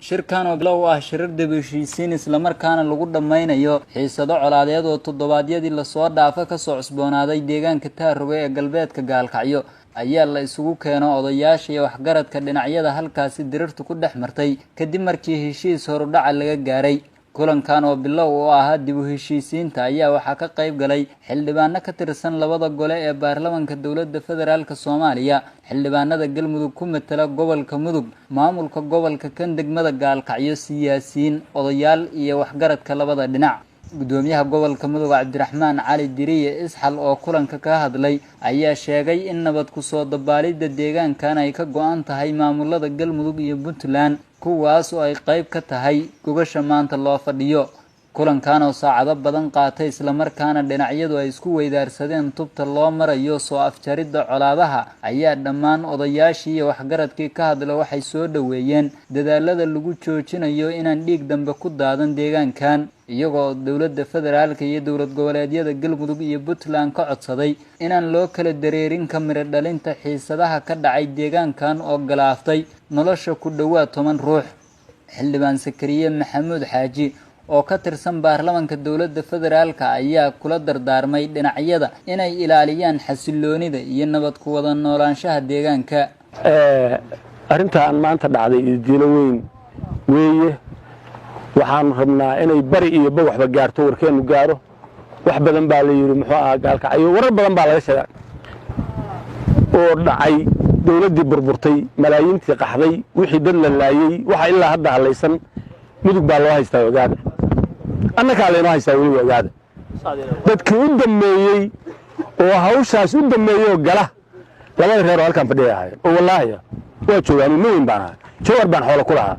shirkan oo bilow ah shirar dib-u-heshiisiin isla markaana lagu dhameynayo xiisado colaadeed oo toddobaadyadii la soo dhaafay ka soo cusboonaaday deegaanka Tere-Ge ee galbeedka Dagalki ayaa la isugu keenay odayaasha iyo waxgaradka dhinacyada halkaasi dirirtu ku dhex martay kadib markii heshiis horudhac laga gaaray. kulankan oo bilow oo ahaa dib-u-heshiisiinta ayaa waxaa ka qayb galay xildhibaano ka tirsan labada gole ee baarlamaanka dawladda federaalka Soomaaliya, xildhibaanada galmudug ku metela gobolka mudug, maamulka gobolka kan degmada Dagalki, siyaasiyiin, odayaal iyo waxgaradka labada dhinac. gudoomiyaha gobolka mudug Cabdiraxmaan Cali Diriye Isxal oo kulanka ka hadlay ayaa sheegay in nabad ku soo dabaalida deegaankan ay ka go'an tahay maamulada galmudug iyo Puntland kuwaas oo ay qayb ka tahay gogasha maanta loo fadhiyo. kulankan oo saacado badan qaatay isla markaana dhinacyadu ay isku weydaarsadeen tubta loo marayo soo afjaridda colaadaha ayaa dhammaan odayaashii iyo waxgaradkii ka hadla waxay soo dhaweeyeen dadaalada lagu joojinayo inaan dhiig dambe ku daadan deegaankan, iyagoo dawladda federaalka iyo dawlad goboleedyada galmudug iyo Puntland ka codsaday inaan loo kala dareerin ka miro dhalinta xiisadaha ka dhacay deegaankan oo galaaftay nolosha ku dhawaad 10 ruux. xildhibaan Sakariye Maxamuud Xaaji oo ka tirsan baarlamaanka dawladda federaalka ayaa kula dardaarmay dhinacyada inay ilaaliyaan xasiloonida iyo nabad ku wada noolaanshaha deegaanka. arintan maanta dhacday diilo weyn weeye, waxaan rabnaa inay bari iyo waxba gaarto warkeenu gaaro. wax badan baa la yiri muxuu ahaa Dagalki warar badan baa laga sheegay oo dhacay, dawladdii burburtay, malaayiintii qaxday, wixii dad la laayay, waxa ilaa hadda halaysan mudug baa loo haystaa ogaada, annaka leena haystaa weli ogaada. dadkii u dhameeyay oo hawshaas u dhameeyo gala labada reer oo halkan fadhiyahay oo wallaahi waa joogaan weyn baan jawar baan xoolo ku lahaa.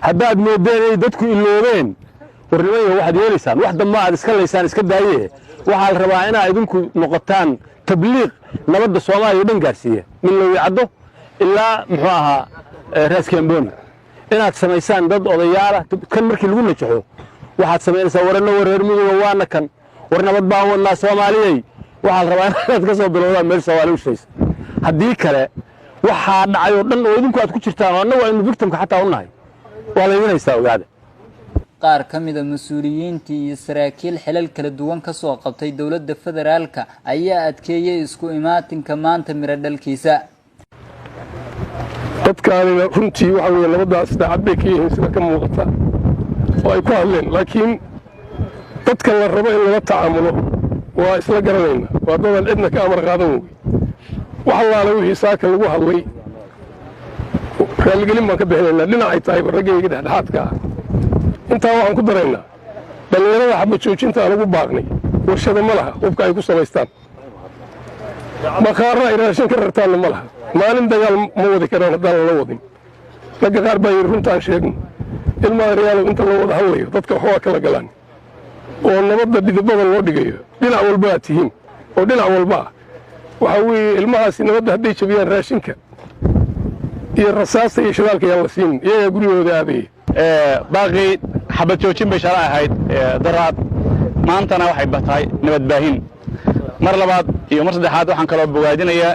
haddaad moodeen dadku iloobeen warnimada waxaad yeelaysaan wax dambe aad iska leysaan iska daayee, waxaa la rabaa inaad idinku noqotaan tabliiq nabadda Soomaaliya dhan gaarsiiya min loo yacdo ilaa muxuu ahaa raaskeenboon inaad samaysaan dad odayaal kan markii lagu najaxo waxaad samaynaysaa warano wareer mudug waana kan war nabad baan wadnaa Soomaaliyay, waxaa la rabaa inaad ka soo bilowdaan meel Soomaali u shaysa. haddii kale waxaa dhacay oo dhan oo idinku aad ku jirtaan oo annagu aynu victimka xataa u nahay waa la imanaysaa ogaada. qaar ka mid ah mas'uuliyiintii iyo saraakiil xilal kala duwan ka soo qabtay dawladda federaalka ayaa adkeeyay isku imaatinka maanta miro dhalkiisa. dadkaanina runtii waxa weeye labadaas daacad bay ka yihiin sida ka muuqata oo ay ku hadleen, laakiin dadka la rabo in lala tacaamulo waa isla garanayna, waa dadan cidna ka amar qaadan wey. wax allaale wixii saaka lagu hadlay raaligelin baan ka bixinaynaa dhinacay tahay raggayga dhexdhexaadka ah. intaa waxaan ku daraynaa dhallinyarada xabad joojinta lagu baaqnay warshada ma laha hubka ay ku samaystaan, maqaarra ay raashin ka rartaanna ma laha, maalin dagaal ma wadi karaan haddaan lala wadin. ragga qaar baa yidhi runtaan sheegno ilmaha reyaalow inta loo wada hadlayo dadka waxbaa kala galaan oo nabadda dhidibada loo dhigayo dhinac walba aad tihiin oo dhinac walba ah. waxaa weeye ilmahaasi nabadda hadday jabiyaan raashinka iyo rasaasta iyo shidaalka yaan la siinin, iyagaa guryahooda aadaya. baaqii xabad joojin bay shalay ahayd daraad, maantana waxay tahay nabad baahin. mar labaad iyo mar saddexaad waxaan kaloo bogaadinayaa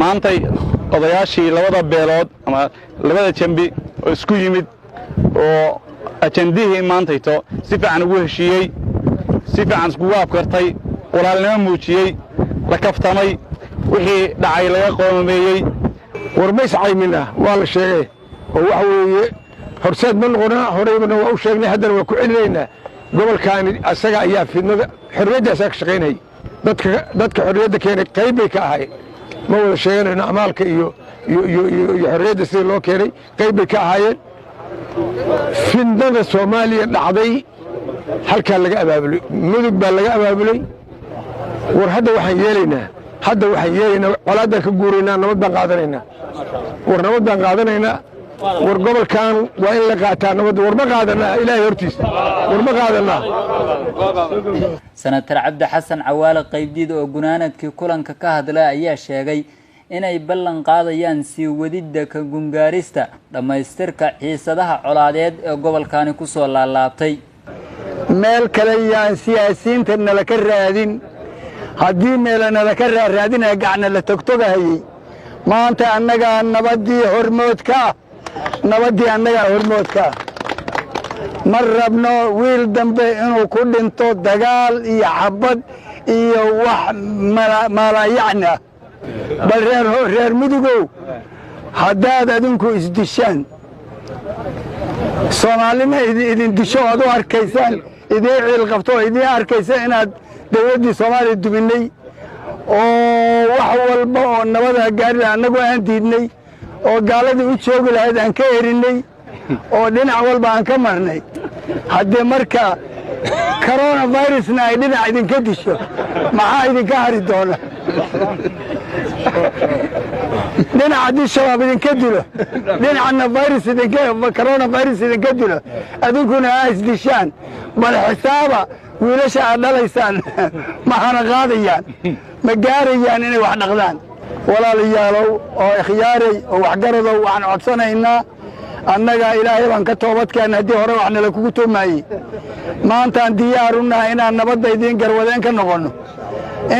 maantay odayaashii labada beelood ama labada jambi oo isku yimid oo ajandihii maantayto si fiican ugu heshiiyey, si fiican iskugu afkartay, walaalnimo muujiyey, la kaftamay, wixii dhacay laga qoomameeyey. warmays caymina waa la sheegay oo waxa weeye horseed ma noqonaa, horeybana waa u sheegnay, haddana waa ku celinaynaa. gobolkaani asaga ayaa fidnada xorriyadda asaga ka shaqaynayay, dadka xorriyadda keenay qayb bay ka ahaayeen. ma wada sheeganayno amaalka iyo xorriyadda sidii loo keenay qayb bay ka ahaayeen. fidnada Soomaaliya dhacday halkaa laga abaabulay, mudug baa laga abaabulay. war hadda waxaan yeelaynaa colaadaan ka guuraynaa, nabad baan qaadanaynaa. war nabad baan qaadanaynaa, war gobolkan waa in la qaataa nabadda. war ma qaadanaa ilaahay hortiisa, war ma qaadanaa. senator Cabdi Xasan Cawaale qaybdiid oo gunaanadkii kulanka ka hadlay ayaa sheegay inay ballan qaadayaan sii wadidda ka gungaarista dhammaystirka xiisadaha colaadeed ee gobolkaani ku soo laalaabtay. meel kale yaan siyaasiyiinta nala ka raadin, haddii meelana la ka raadinaya gacna la togtogahayay maanta annagaa nabadii hormoodka nabadii annagaa hormoodka ma rabno wiil dambe inuu ku dhinto dagaal iyo xabad iyo wax maalayacni ah bal reer mudugow haddaad adinku isdishaan soomaalina idin disho aad u arkaysaan idiin ciil qabto oo idiin arkaysa inaad dawladdii soomaaliya duminay oo wax walba oo nabada gaarila annagu aan diidnay oo gaaladii u joogi lahayd aan ka erinay oo dhinac walba aan ka marnay haddii marka coronavirusna ay dhinac idinka disho maxaa idinka hari doona dhinac haddii shabaab idinka dilo dhinacna coronavirus idinka dilo adinkuna aa isdishaan bal xisaaba wiilasha aad dhalaysaan maxana qaadayaan ma gaarayaan inay wax dhaqdaan walaalayaalow oo ikhyaaray oo waxgaradow waxaan codsanaynaa annaga ilaahay baan ka toobadkeenna haddii hore wax nala kugu toomaayey maantaan diyaar u nahay inaan nabadda idiin garwadeen ka noqonno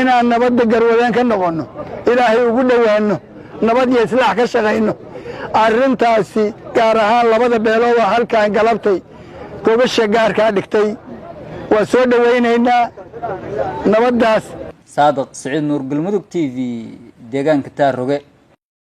inaan nabadda garwadeen ka noqonno ilaahay ugu dhowaanno nabad iyo islaax ka shaqayno arrintaasi gaar ahaan labada beelood oo halkaan galabtay gobasha gaarkaa dhigtay waa soo dhowaynaynaa nabaddaas saadiq siciid nuur galmudug TV deegaanka Tere-Ge